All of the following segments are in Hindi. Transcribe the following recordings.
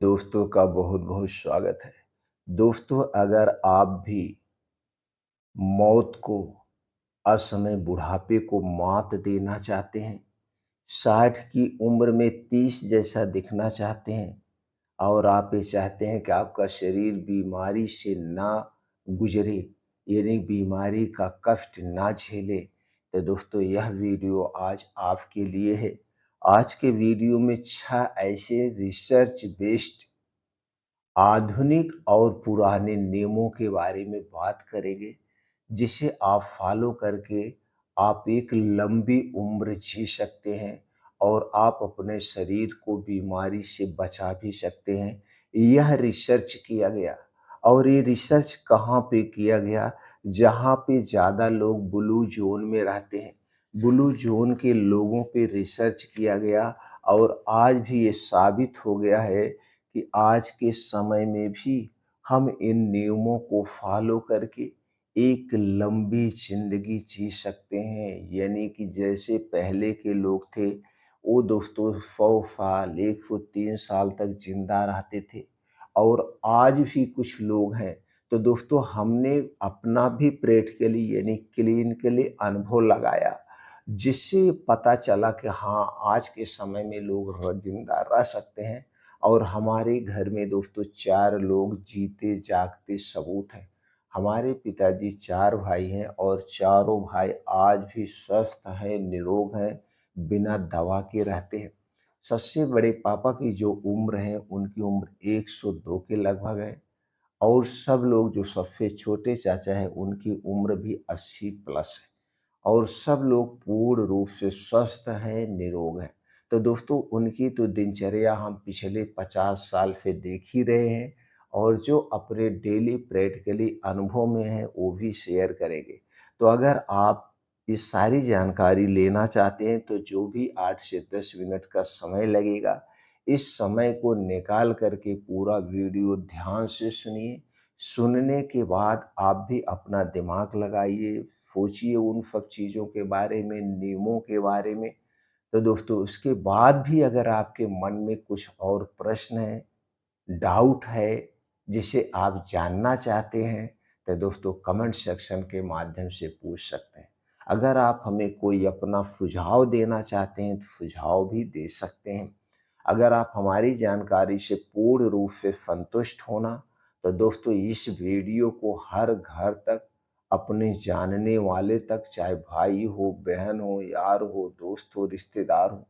दोस्तों का बहुत बहुत स्वागत है। दोस्तों, अगर आप भी मौत को, असमय बुढ़ापे को मात देना चाहते हैं, 60 की उम्र में 30 जैसा दिखना चाहते हैं और आप ये चाहते हैं कि आपका शरीर बीमारी से ना गुजरे, यानी बीमारी का कष्ट ना झेले, तो दोस्तों यह वीडियो आज आपके लिए है। आज के वीडियो में 6 ऐसे रिसर्च बेस्ड आधुनिक और पुराने नियमों के बारे में बात करेंगे, जिसे आप फॉलो करके आप एक लंबी उम्र जी सकते हैं और आप अपने शरीर को बीमारी से बचा भी सकते हैं। यह रिसर्च किया गया और ये रिसर्च कहाँ पे किया गया? जहाँ पे ज़्यादा लोग ब्लू ज़ोन में रहते हैं। ब्लू ज़ोन के लोगों पे रिसर्च किया गया और आज भी ये साबित हो गया है कि आज के समय में भी हम इन नियमों को फॉलो करके एक लंबी ज़िंदगी जी सकते हैं। यानी कि जैसे पहले के लोग थे, वो दोस्तों 100 साल, 103 साल तक ज़िंदा रहते थे और आज भी कुछ लोग हैं। तो दोस्तों, हमने अपना भी प्रैक्टिकली यानी क्लिनिकली अनुभव लगाया, जिससे पता चला कि हाँ, आज के समय में लोग ज़िंदा रह सकते हैं। और हमारे घर में दोस्तों 4 लोग जीते जागते सबूत हैं। हमारे पिताजी 4 भाई हैं और चारों भाई आज भी स्वस्थ हैं, निरोग हैं, बिना दवा के रहते हैं। सबसे बड़े पापा की जो उम्र है, उनकी उम्र 102 के लगभग है और सब लोग जो सबसे छोटे चाचा हैं, उनकी उम्र भी 80 प्लस है और सब लोग पूर्ण रूप से स्वस्थ हैं, निरोग हैं। तो दोस्तों, उनकी तो दिनचर्या हम पिछले 50 साल से देख ही रहे हैं और जो अपने डेली प्रैक्टिकली अनुभव में है, वो भी शेयर करेंगे। तो अगर आप ये सारी जानकारी लेना चाहते हैं, तो जो भी 8 से 10 मिनट का समय लगेगा, इस समय को निकाल करके पूरा वीडियो ध्यान से सुनिए। सुनने के बाद आप भी अपना दिमाग लगाइए, सोचिए उन सब चीज़ों के बारे में, नियमों के बारे में। तो दोस्तों, उसके बाद भी अगर आपके मन में कुछ और प्रश्न है, डाउट है, जिसे आप जानना चाहते हैं, तो दोस्तों कमेंट सेक्शन के माध्यम से पूछ सकते हैं। अगर आप हमें कोई अपना सुझाव देना चाहते हैं, तो सुझाव भी दे सकते हैं। अगर आप हमारी जानकारी से पूर्ण रूप से संतुष्ट होना, तो दोस्तों इस वीडियो को हर घर तक, अपने जानने वाले तक, चाहे भाई हो, बहन हो, यार हो, दोस्त हो, रिश्तेदार हो,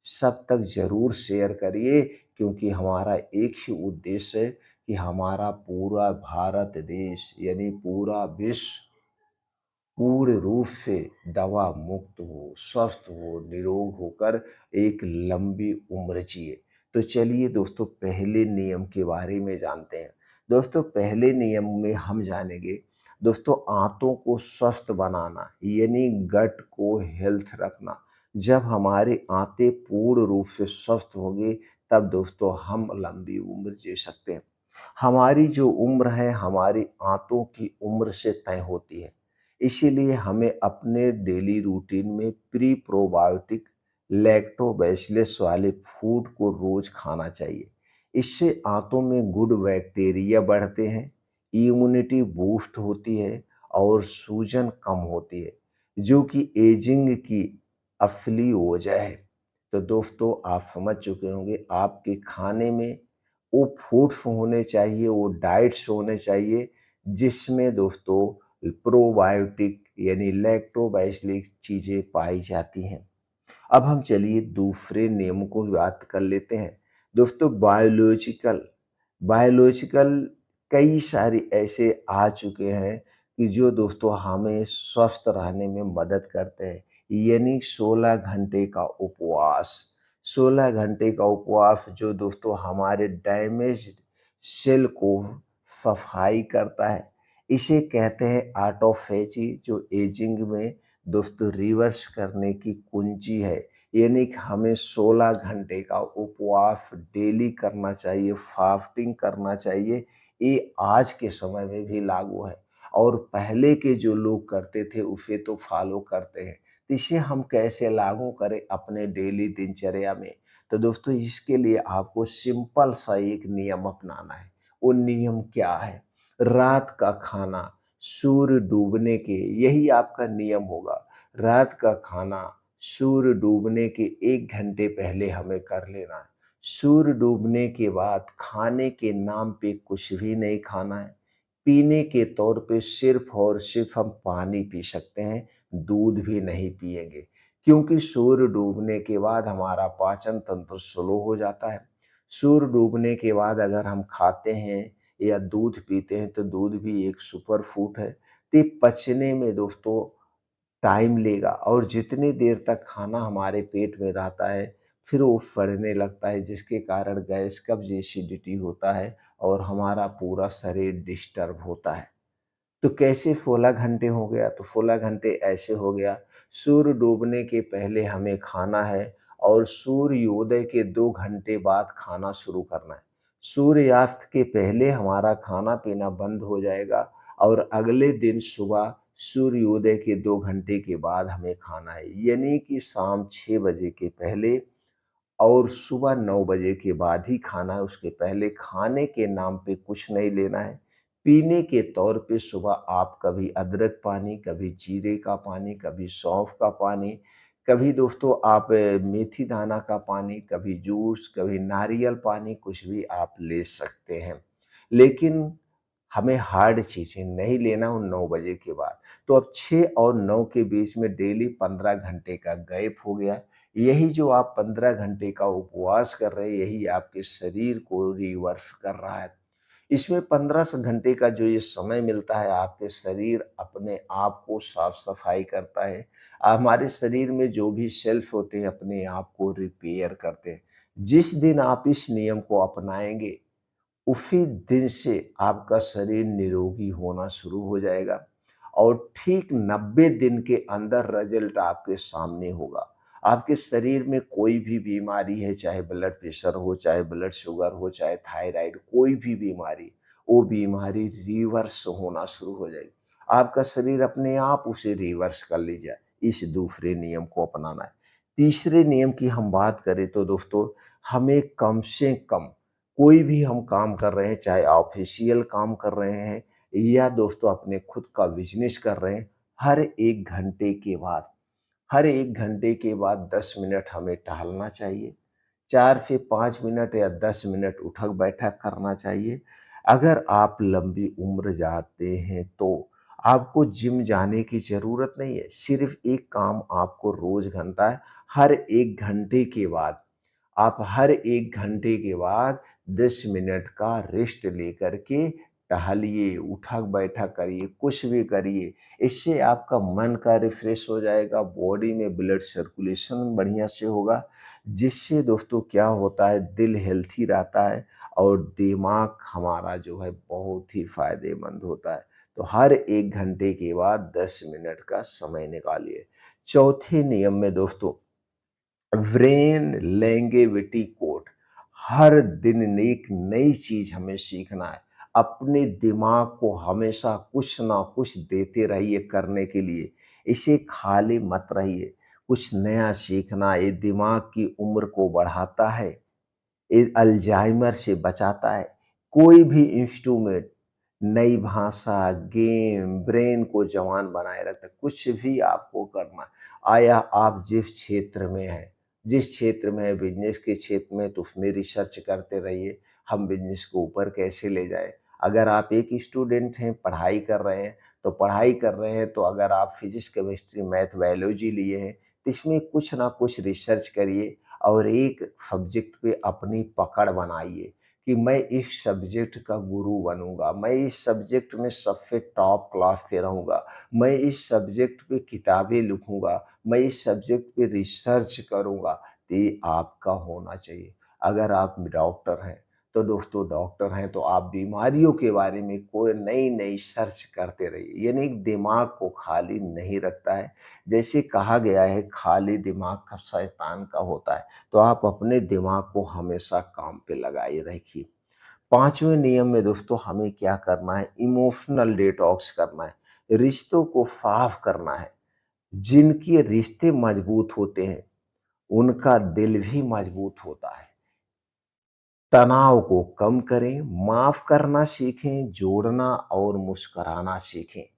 सब तक ज़रूर शेयर करिए, क्योंकि हमारा एक ही उद्देश्य है कि हमारा पूरा भारत देश यानी पूरा विश्व पूर्ण रूप से दवा मुक्त हो, स्वस्थ हो, निरोग होकर एक लंबी उम्र जिए। तो चलिए दोस्तों, पहले नियम के बारे में जानते हैं। दोस्तों, पहले नियम में हम जानेंगे दोस्तों आंतों को स्वस्थ बनाना, यानी गट को हेल्थ रखना। जब हमारे आंतें पूर्ण रूप से स्वस्थ होंगे, तब दोस्तों हम लंबी उम्र जी सकते हैं। हमारी जो उम्र है, हमारी आंतों की उम्र से तय होती है। इसीलिए हमें अपने डेली रूटीन में प्री प्रोबायोटिक लैक्टोबैसिलस वाले फूड को रोज खाना चाहिए। इससे आंतों में गुड बैक्टीरिया बढ़ते हैं, इम्यूनिटी बूस्ट होती है और सूजन कम होती है, जो कि एजिंग की असली वजह है। तो दोस्तों, आप समझ चुके होंगे, आपके खाने में वो फूड्स होने चाहिए, वो डाइट्स होने चाहिए, जिसमें दोस्तों प्रोबायोटिक यानी लैक्टोबैसिलिक चीज़ें पाई जाती हैं। अब हम चलिए दूसरे नियम को बात कर लेते हैं। दोस्तों, बायोलॉजिकल बायोलॉजिकल कई सारे ऐसे आ चुके हैं कि जो दोस्तों हमें स्वस्थ रहने में मदद करते हैं, यानी 16 घंटे का उपवास। 16 घंटे का उपवास जो दोस्तों हमारे डैमेज्ड सेल को सफाई करता है। इसे कहते हैं ऑटोफेजी, जो एजिंग में दोस्तों रिवर्स करने की कुंजी है। यानी कि हमें 16 घंटे का उपवास डेली करना चाहिए, फास्टिंग करना चाहिए। ये आज के समय में भी लागू है और पहले के जो लोग करते थे, उसे तो फॉलो करते हैं। तो इसे हम कैसे लागू करें अपने डेली दिनचर्या में? तो दोस्तों इसके लिए आपको सिंपल सा एक नियम अपनाना है। वो नियम क्या है? रात का खाना सूर्य डूबने के, यही आपका नियम होगा। रात का खाना सूर्य डूबने के 1 घंटे पहले हमें कर लेना है। सूर्य डूबने के बाद खाने के नाम पे कुछ भी नहीं खाना है। पीने के तौर पे सिर्फ़ और सिर्फ़ हम पानी पी सकते हैं, दूध भी नहीं पिएँगे। क्योंकि सूर्य डूबने के बाद हमारा पाचन तंत्र स्लो हो जाता है। सूर्य डूबने के बाद अगर हम खाते हैं या दूध पीते हैं, तो दूध भी एक सुपर फूड है। तो ये पचने में दोस्तों टाइम लेगा, और जितनी देर तक खाना हमारे पेट में रहता है, फिर वो सड़ने लगता है, जिसके कारण गैस, कब्ज़, एसिडिटी होता है और हमारा पूरा शरीर डिस्टर्ब होता है। तो कैसे 16 घंटे हो गया? तो 16 घंटे ऐसे हो गया, सूर्य डूबने के पहले हमें खाना है और सूर्योदय के 2 घंटे बाद खाना शुरू करना है। सूर्यास्त के पहले हमारा खाना-पीना बंद हो जाएगा और अगले दिन सुबह सूर्योदय के 2 घंटे के बाद हमें खाना है। यानी कि शाम 6 बजे के पहले और सुबह 9 बजे के बाद ही खाना है, उसके पहले खाने के नाम पे कुछ नहीं लेना है। पीने के तौर पे सुबह आप कभी अदरक पानी, कभी जीरे का पानी, कभी सौंफ का पानी, कभी दोस्तों आप मेथी दाना का पानी, कभी जूस, कभी नारियल पानी, कुछ भी आप ले सकते हैं। लेकिन हमें हार्ड चीज़ें नहीं लेना उन 9 बजे के बाद। तो अब 6 और 9 के बीच में डेली 15 घंटे का गैप हो गया। यही जो आप 15 घंटे का उपवास कर रहे हैं, यही आपके शरीर को रिवर्स कर रहा है। इसमें 15 स घंटे का जो ये समय मिलता है, आपके शरीर अपने आप को साफ-सफाई करता है। हमारे शरीर में जो भी सेल्स होते हैं, अपने आप को रिपेयर करते हैं। जिस दिन आप इस नियम को अपनाएँगे, उसी दिन से आपका शरीर निरोगी होना शुरू हो जाएगा और ठीक 90 दिन के अंदर रिजल्ट आपके सामने होगा। आपके शरीर में कोई भी बीमारी है, चाहे ब्लड प्रेशर हो, चाहे ब्लड शुगर हो, चाहे थायराइड, कोई भी बीमारी, वो बीमारी रिवर्स होना शुरू हो जाएगी। आपका शरीर अपने आप उसे रिवर्स कर लीजिए। इस दूसरे नियम को अपनाना है। तीसरे नियम की हम बात करें तो दोस्तों, हमें कम से कम, कोई भी हम काम कर रहे हैं, चाहे ऑफ़िशियल काम कर रहे हैं या दोस्तों अपने खुद का बिज़नेस कर रहे हैं, हर 1 घंटे के बाद 10 मिनट हमें टहलना चाहिए। 4 से 5 मिनट या 10 मिनट उठक-बैठक करना चाहिए। अगर आप लंबी उम्र चाहते हैं, तो आपको जिम जाने की ज़रूरत नहीं है। सिर्फ़ एक काम आपको रोज़ घंटा है, हर 1 घंटे के बाद आप हर 1 घंटे के बाद 10 मिनट का रेस्ट लेकर के टहलिए, उठक-बैठक करिए, कुछ भी करिए। इससे आपका मन का रिफ्रेश हो जाएगा, बॉडी में ब्लड सर्कुलेशन बढ़िया से होगा, जिससे दोस्तों क्या होता है, दिल हेल्थी रहता है और दिमाग हमारा जो है बहुत ही फ़ायदेमंद होता है। तो हर 1 घंटे के बाद 10 मिनट का समय निकालिए। चौथे नियम में दोस्तों, ब्रेन लैंग्वेटिक कोड, हर दिन एक नई चीज हमें सीखना है। अपने दिमाग को हमेशा कुछ ना कुछ देते रहिए करने के लिए, इसे खाली मत रहिए। कुछ नया सीखना ये दिमाग की उम्र को बढ़ाता है, ये अल्जाइमर से बचाता है। कोई भी इंस्ट्रूमेंट, नई भाषा, गेम, ब्रेन को जवान बनाए रखता है। कुछ भी आपको करना है, आया आप जिस क्षेत्र में हैं, जिस क्षेत्र में है, बिज़नेस के क्षेत्र में, तो उसमें रिसर्च करते रहिए, हम बिज़नेस को ऊपर कैसे ले जाएँ। अगर आप एक स्टूडेंट हैं, पढ़ाई कर रहे हैं, तो पढ़ाई कर रहे हैं, तो अगर आप फिज़िक्स, केमिस्ट्री, मैथ, बायोलॉजी लिए हैं, तो इसमें कुछ ना कुछ रिसर्च करिए और एक सब्जेक्ट पे अपनी पकड़ बनाइए कि मैं इस सब्जेक्ट का गुरु बनूँगा, मैं इस सब्जेक्ट में सबसे टॉप क्लास पे रहूँगा, मैं इस सब्जेक्ट पे किताबें लिखूँगा, मैं इस सब्जेक्ट पे रिसर्च करूँगा। तो ये आपका होना चाहिए। अगर आप डॉक्टर हैं, तो दोस्तों डॉक्टर हैं तो आप बीमारियों के बारे में कोई नई-नई सर्च करते रहिए, यानी दिमाग को खाली नहीं रखता है। जैसे कहा गया है, खाली दिमाग का शैतान का होता है, तो आप अपने दिमाग को हमेशा काम पे लगाए रखिए। 5वें नियम में दोस्तों हमें क्या करना है, इमोशनल डिटॉक्स करना है, रिश्तों को साफ करना है। जिनके रिश्ते मजबूत होते हैं, उनका दिल भी मजबूत होता है। तनाव को कम करें, माफ करना सीखें, जोड़ना और मुस्कुराना सीखें।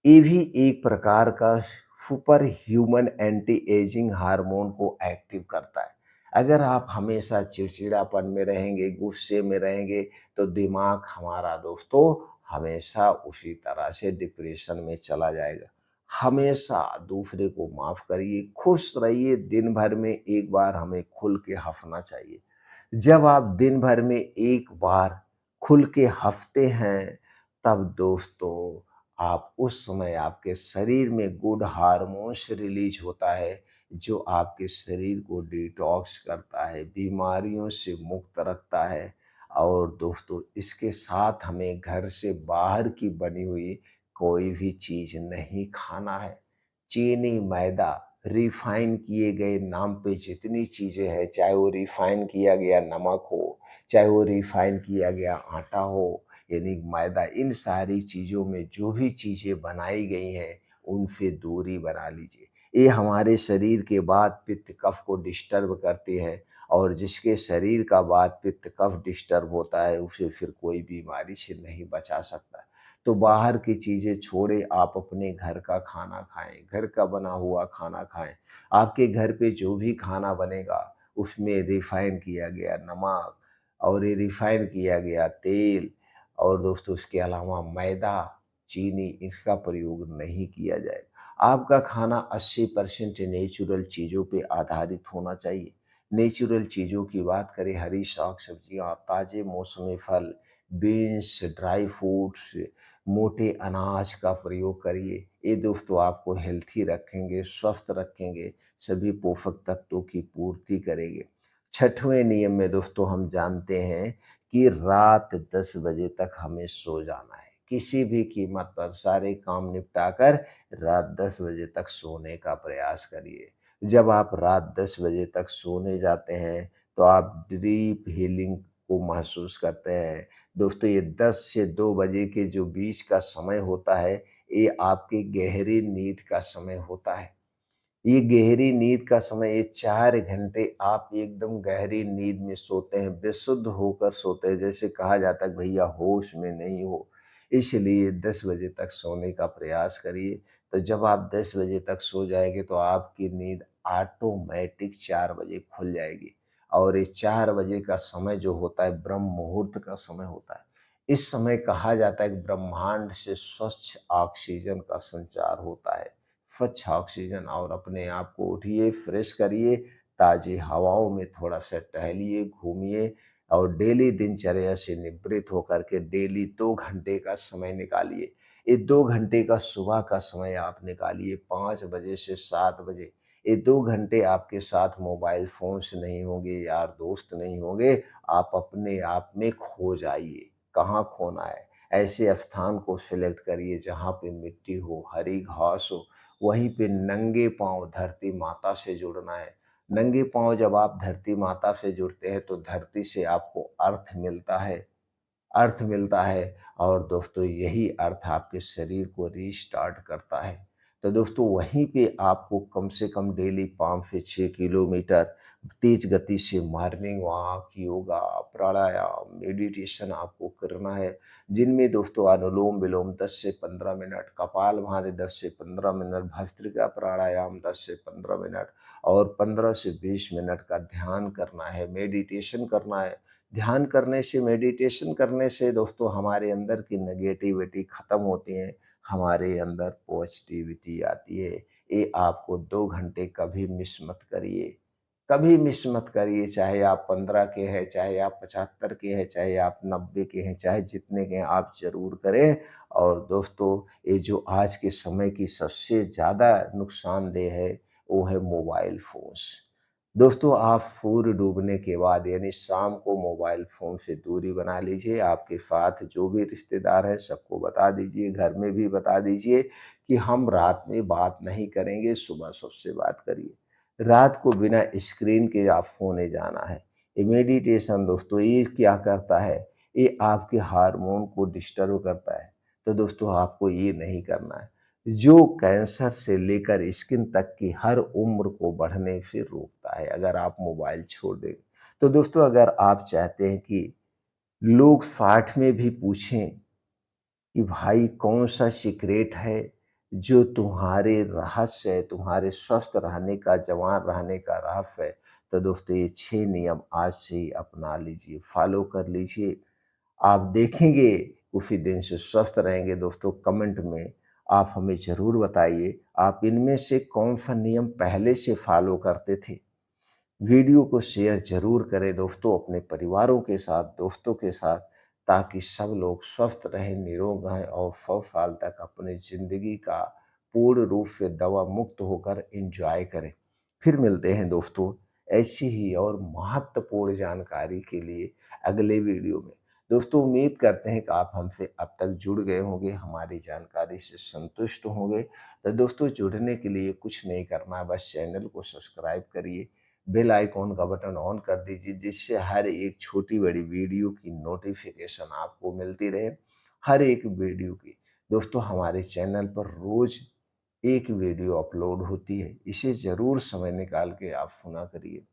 ये भी एक प्रकार का super human anti ageing hormone को एक्टिव करता है। अगर आप हमेशा चिड़चिड़ापन में रहेंगे, गुस्से में रहेंगे, तो दिमाग हमारा दोस्तों हमेशा उसी तरह से डिप्रेशन में चला जाएगा। हमेशा दूसरे को माफ करिए, खुश रहिए, दिन भर में एक बार हमें खुल के हंसना चाहिए। जब आप दिन भर में एक बार खुल के हँसते हैं, तब दोस्तों आप उस समय आपके शरीर में गुड हार्मोन्स रिलीज होता है, जो आपके शरीर को डिटॉक्स करता है, बीमारियों से मुक्त रखता है। और दोस्तों इसके साथ हमें घर से बाहर की बनी हुई कोई भी चीज़ नहीं खाना है। चीनी, मैदा, रिफाइन किए गए नाम पे जितनी चीज़ें हैं, चाहे वो रिफाइन किया गया नमक हो, चाहे वो रिफाइन किया गया आटा हो, यानी मैदा, इन सारी चीज़ों में जो भी चीज़ें बनाई गई हैं, उनसे दूरी बना लीजिए। ये हमारे शरीर के वात, पित्त, कफ को डिस्टर्ब करती हैं, और जिसके शरीर का वात, पित्त, कफ डिस्टर्ब होता है, उसे फिर कोई बीमारी से नहीं बचा सकता। तो बाहर की चीज़ें छोड़े, आप अपने घर का खाना खाएँ, घर का बना हुआ खाना खाएँ। आपके घर पे जो भी खाना बनेगा, उसमें रिफाइन किया गया नमक और ये रिफाइन किया गया तेल, और दोस्तों उसके अलावा मैदा, चीनी, इसका प्रयोग नहीं किया जाए। आपका खाना 80% नेचुरल चीज़ों पे आधारित होना चाहिए। नेचुरल चीज़ों की बात करें, हरी साग-सब्जियाँ, ताज़े मौसमी फल, बीन्स, ड्राई फ्रूट्स, मोटे अनाज का प्रयोग करिए। ये दोस्तों आपको हेल्थी रखेंगे, स्वस्थ रखेंगे, सभी पोषक तत्वों की पूर्ति करेंगे। छठवें नियम में दोस्तों हम जानते हैं कि रात 10 बजे तक हमें सो जाना है। किसी भी कीमत पर सारे काम निपटाकर रात 10 बजे तक सोने का प्रयास करिए। जब आप रात 10 बजे तक सोने जाते हैं, तो आप डीप हीलिंग को महसूस करते हैं। दोस्तों ये 10 से 2 बजे के जो बीच का समय होता है, ये आपकी गहरी नींद का समय होता है। ये गहरी नींद का समय, ये 4 घंटे आप एकदम गहरी नींद में सोते हैं, बेसुध होकर सोते हैं, जैसे कहा जाता है कि भैया होश में नहीं हो। इसलिए 10 बजे तक सोने का प्रयास करिए। तो जब आप 10 बजे तक सो जाएँगे, तो आपकी नींद ऑटोमैटिक 4 बजे खुल जाएगी। और ये 4 बजे का समय जो होता है, ब्रह्म मुहूर्त का समय होता है। इस समय कहा जाता है कि ब्रह्मांड से स्वच्छ ऑक्सीजन का संचार होता है। स्वच्छ ऑक्सीजन, और अपने आप को उठिए, फ्रेश करिए, ताज़ी हवाओं में थोड़ा-सा टहलिए, घूमिए, और डेली दिनचर्या से निवृत्त होकर के डेली 2 घंटे का समय निकालिए। ये 2 घंटे का सुबह का समय आप निकालिए 5 बजे से 7 बजे। ये 2 घंटे आपके साथ मोबाइल फ़ोन्स नहीं होंगे, यार दोस्त नहीं होंगे, आप अपने आप में खो जाइए। कहाँ खोना है? ऐसे स्थान को सिलेक्ट करिए जहाँ पे मिट्टी हो, हरी घास हो, वहीं पे नंगे पाँव धरती माता से जुड़ना है। नंगे पाँव जब आप धरती माता से जुड़ते हैं, तो धरती से आपको अर्थ मिलता है, और दोस्तों यही अर्थ आपके शरीर को रीस्टार्ट करता है। तो दोस्तों वहीं पे आपको कम से कम डेली 5 से 6 किलोमीटर तेज गति से मॉर्निंग वॉक, योगा, प्राणायाम, मेडिटेशन आपको करना है, जिनमें दोस्तों अनुलोम-विलोम 10 से 15 मिनट, कपालभाति 10 से 15 मिनट, भस्त्रिका प्राणायाम 10 से 15 मिनट, और 15 से 20 मिनट का ध्यान करना है, मेडिटेशन करना है। ध्यान करने से, मेडिटेशन करने से दोस्तों हमारे अंदर की नेगेटिविटी खत्म होती है, हमारे अंदर पॉजिटिविटी आती है। ये आपको 2 घंटे कभी मिस मत करिए, कभी मिस मत करिए, चाहे आप 15 के हैं, चाहे आप 75 के हैं, चाहे आप 90 के हैं, चाहे जितने के हैं, आप ज़रूर करें। और दोस्तों ये जो आज के समय की सबसे ज़्यादा नुकसानदेह है, वो है मोबाइल फ़ोन्स। दोस्तों आप सूर्य डूबने के बाद यानी शाम को मोबाइल फ़ोन से दूरी बना लीजिए। आपके साथ जो भी रिश्तेदार हैं सबको बता दीजिए, घर में भी बता दीजिए कि हम रात में बात नहीं करेंगे, सुबह सबसे बात करिए। रात को बिना स्क्रीन के आप सोने जाना है। ये मेडिटेशन दोस्तों ये क्या करता है? ये आपके हार्मोन को डिस्टर्ब करता है। तो दोस्तों आपको ये नहीं करना है। जो कैंसर से लेकर स्किन तक की हर उम्र को बढ़ने से रोकता है अगर आप मोबाइल छोड़ दें। तो दोस्तों अगर आप चाहते हैं कि लोग 60 में भी पूछें कि भाई कौन-सा सीक्रेट है जो तुम्हारे रहस्य है, तुम्हारे स्वस्थ रहने का, जवान रहने का रहस्य है, तो दोस्तों ये 6 नियम आज से ही अपना लीजिए, फॉलो कर लीजिए। आप देखेंगे उसी दिन से स्वस्थ रहेंगे दोस्तों। कमेंट में आप हमें ज़रूर बताइए, आप इनमें से कौन-सा नियम पहले से फॉलो करते थे? वीडियो को शेयर ज़रूर करें दोस्तों अपने परिवारों के साथ, दोस्तों के साथ, ताकि सब लोग स्वस्थ रहें, निरोग रहें और 100 साल तक अपनी ज़िंदगी का पूर्ण रूप से दवा मुक्त होकर एन्जॉय करें। फिर मिलते हैं दोस्तों ऐसी ही और महत्वपूर्ण जानकारी के लिए अगले वीडियो में। दोस्तों उम्मीद करते हैं कि आप हमसे अब तक जुड़ गए होंगे, हमारी जानकारी से संतुष्ट होंगे। तो दोस्तों जुड़ने के लिए कुछ नहीं करना है, बस चैनल को सब्सक्राइब करिए, बेल आइकॉन का बटन ऑन कर दीजिए जिससे हर एक छोटी-बड़ी वीडियो की नोटिफ़िकेशन आपको मिलती रहे, हर एक वीडियो की। दोस्तों हमारे चैनल पर रोज़ एक वीडियो अपलोड होती है, इसे ज़रूर समय निकाल के आप सुना करिए।